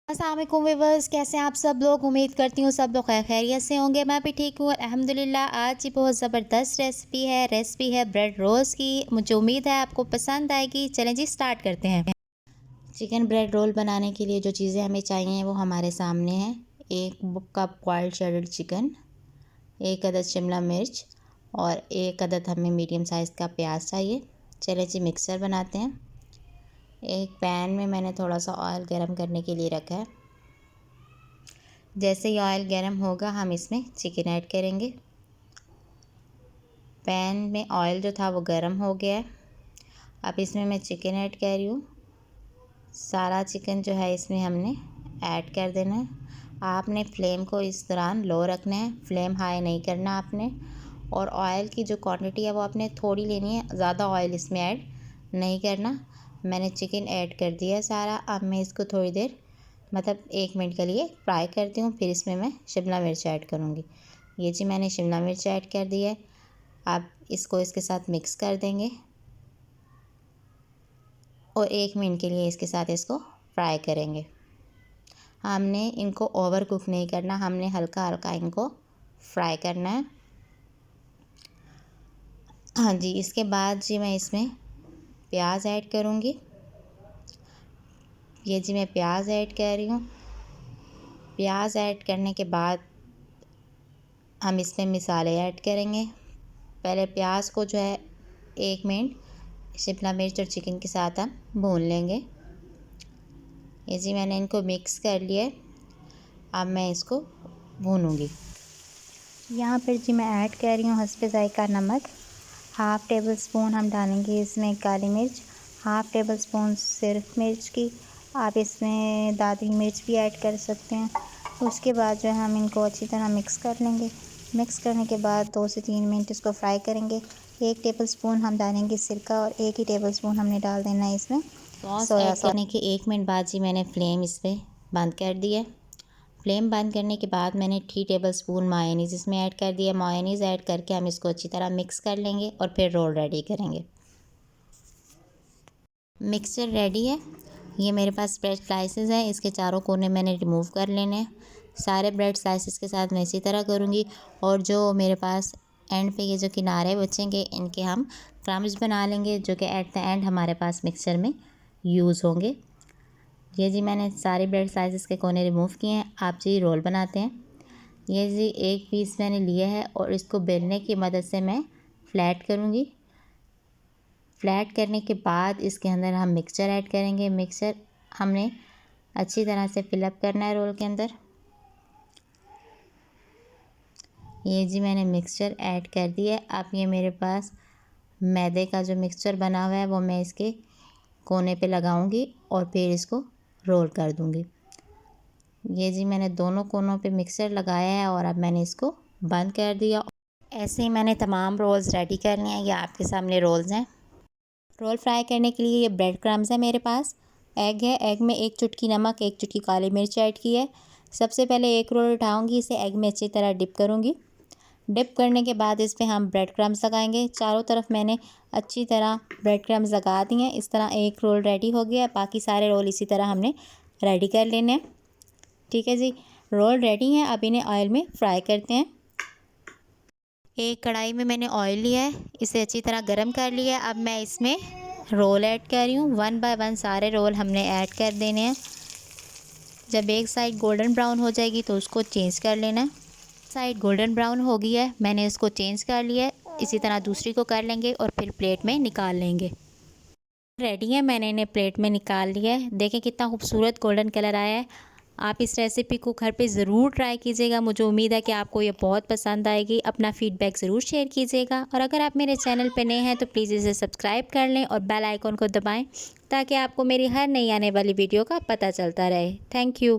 अस्सलाम वालेकुम व्यूअर्स, कैसे हैं आप सब लोग। उम्मीद करती हूँ सब लोग खैरियत से होंगे। मैं भी ठीक हूँ अल्हम्दुलिल्लाह। आज ही बहुत ज़बरदस्त रेसिपी है ब्रेड रोल्स की। मुझे उम्मीद है आपको पसंद आएगी। चलें जी स्टार्ट करते हैं। चिकन ब्रेड रोल बनाने के लिए जो चीज़ें हमें चाहिए वो हमारे सामने हैं। 1 कप बॉइल्ड शरेड चिकन, 1 अदद शिमला मिर्च और 1 अदद हमें मीडियम साइज़ का प्याज चाहिए। चलें जी मिक्सर बनाते हैं। एक पैन में मैंने थोड़ा सा ऑयल गरम करने के लिए रखा है। जैसे ही ऑयल गरम होगा हम इसमें चिकन ऐड करेंगे। पैन में ऑयल जो था वो गरम हो गया है। अब इसमें मैं चिकन ऐड कर रही हूँ। सारा चिकन जो है इसमें हमने ऐड कर देना है। आपने फ्लेम को इस दौरान लो रखना है, फ्लेम हाई नहीं करना आपने। और ऑयल की जो क्वांटिटी है वो आपने थोड़ी लेनी है, ज़्यादा ऑयल इसमें ऐड नहीं करना। मैंने चिकन ऐड कर दिया सारा। अब मैं इसको थोड़ी देर मतलब 1 मिनट के लिए फ्राई करती हूँ। फिर इसमें मैं शिमला मिर्च ऐड करूँगी। ये जी मैंने शिमला मिर्च ऐड कर दी है। अब इसको इसके साथ मिक्स कर देंगे और 1 मिनट के लिए इसके साथ इसको फ्राई करेंगे। हमने इनको ओवर कुक नहीं करना, हमने हल्का हल्का इनको फ्राई करना है। हाँ जी, इसके बाद जी मैं इसमें प्याज ऐड करूँगी। ये जी मैं प्याज ऐड कर रही हूँ। प्याज ऐड करने के बाद हम इसमें मसाले ऐड करेंगे। पहले प्याज को जो है 1 मिनट शिमला मिर्च और चिकन के साथ हम भून लेंगे। ये जी मैंने इनको मिक्स कर लिया है। अब मैं इसको भूनूंगी। यहाँ पर जी मैं ऐड कर रही हूँ हस्बे ज़ायका नमक। 1/2 टेबल स्पून हम डालेंगे इसमें काली मिर्च, 1/2 टेबल स्पून सिर्फ मिर्च की। आप इसमें दादरी मिर्च भी ऐड कर सकते हैं। उसके बाद जो है हम इनको अच्छी तरह मिक्स कर लेंगे। मिक्स करने के बाद 2 से 3 मिनट इसको फ्राई करेंगे। 1 टेबल स्पून हम डालेंगे सिरका और 1 ही टेबल स्पून हमने डाल देना है इसमें सोया सॉस। करने के 1 मिनट बाद जी मैंने फ्लेम इस पर बंद कर दिया। फ्लेम बंद करने के बाद मैंने 3 टेबल स्पून मायोनीज़ इसमें ऐड कर दिया। मायोनीज़ ऐड करके हम इसको अच्छी तरह मिक्स कर लेंगे और फिर रोल रेडी करेंगे। मिक्सचर रेडी है। ये मेरे पास ब्रेड स्लाइसेस हैं, इसके चारों कोने मैंने रिमूव कर लेने हैं। सारे ब्रेड स्लाइसेस के साथ मैं इसी तरह करूँगी। और जो मेरे पास एंड पे ये जो किनारे बचेंगे इनके हम क्रम्स बना लेंगे, जो कि एट द एंड हमारे पास मिक्सचर में यूज़ होंगे। ये जी मैंने सारे ब्रेड स्लाइसेस के कोने रिमूव किए हैं। आप जी रोल बनाते हैं। ये जी एक पीस मैंने लिया है और इसको बेलने की मदद से मैं फ्लैट करूँगी। फ्लैट करने के बाद इसके अंदर हम मिक्सचर ऐड करेंगे। मिक्सचर हमने अच्छी तरह से फिलअप करना है रोल के अंदर। ये जी मैंने मिक्सचर ऐड कर दिया। अब ये मेरे पास मैदे का जो मिक्सचर बना हुआ है वो मैं इसके कोने पे लगाऊंगी और फिर इसको रोल कर दूंगी। ये जी मैंने दोनों कोनों पे मिक्सचर लगाया है और अब मैंने इसको बंद कर दिया। ऐसे ही मैंने तमाम रोल्स रेडी करने हैं। ये आपके सामने रोल्स हैं। रोल फ्राई करने के लिए ये ब्रेड क्रम्स है मेरे पास। एग है, एग में 1 चुटकी नमक, 1 चुटकी काली मिर्च ऐड की है। सबसे पहले एक रोल उठाऊंगी, इसे एग में अच्छी तरह डिप करूंगी। डिप करने के बाद इस पर हम ब्रेड क्रम्स लगाएंगे। चारों तरफ मैंने अच्छी तरह ब्रेड क्रम्स लगा दिए हैं। इस तरह एक रोल रेडी हो गया है। बाकी सारे रोल इसी तरह हमने रेडी कर लेने हैं। ठीक है जी, रोल रेडी हैं। अब इन्हें ऑयल में फ्राई करते हैं। एक कढ़ाई में मैंने ऑयल लिया है, इसे अच्छी तरह गर्म कर लिया है। अब मैं इसमें रोल ऐड कर रही हूँ। 1 बाय 1 सारे रोल हमने ऐड कर देने हैं। जब एक साइड गोल्डन ब्राउन हो जाएगी तो उसको चेंज कर लेना है। साइड गोल्डन ब्राउन हो गई है, मैंने इसको चेंज कर लिया है। इसी तरह दूसरी को कर लेंगे और फिर प्लेट में निकाल लेंगे। रेडी है, मैंने इन्हें प्लेट में निकाल लिया है। देखें कितना खूबसूरत गोल्डन कलर आया है। आप इस रेसिपी को घर पे ज़रूर ट्राई कीजिएगा। मुझे उम्मीद है कि आपको ये बहुत पसंद आएगी। अपना फीडबैक ज़रूर शेयर कीजिएगा और अगर आप मेरे चैनल पे नए हैं तो प्लीज़ इसे सब्सक्राइब कर लें और बेल आइकॉन को दबाएं ताकि आपको मेरी हर नई आने वाली वीडियो का पता चलता रहे। Thank you.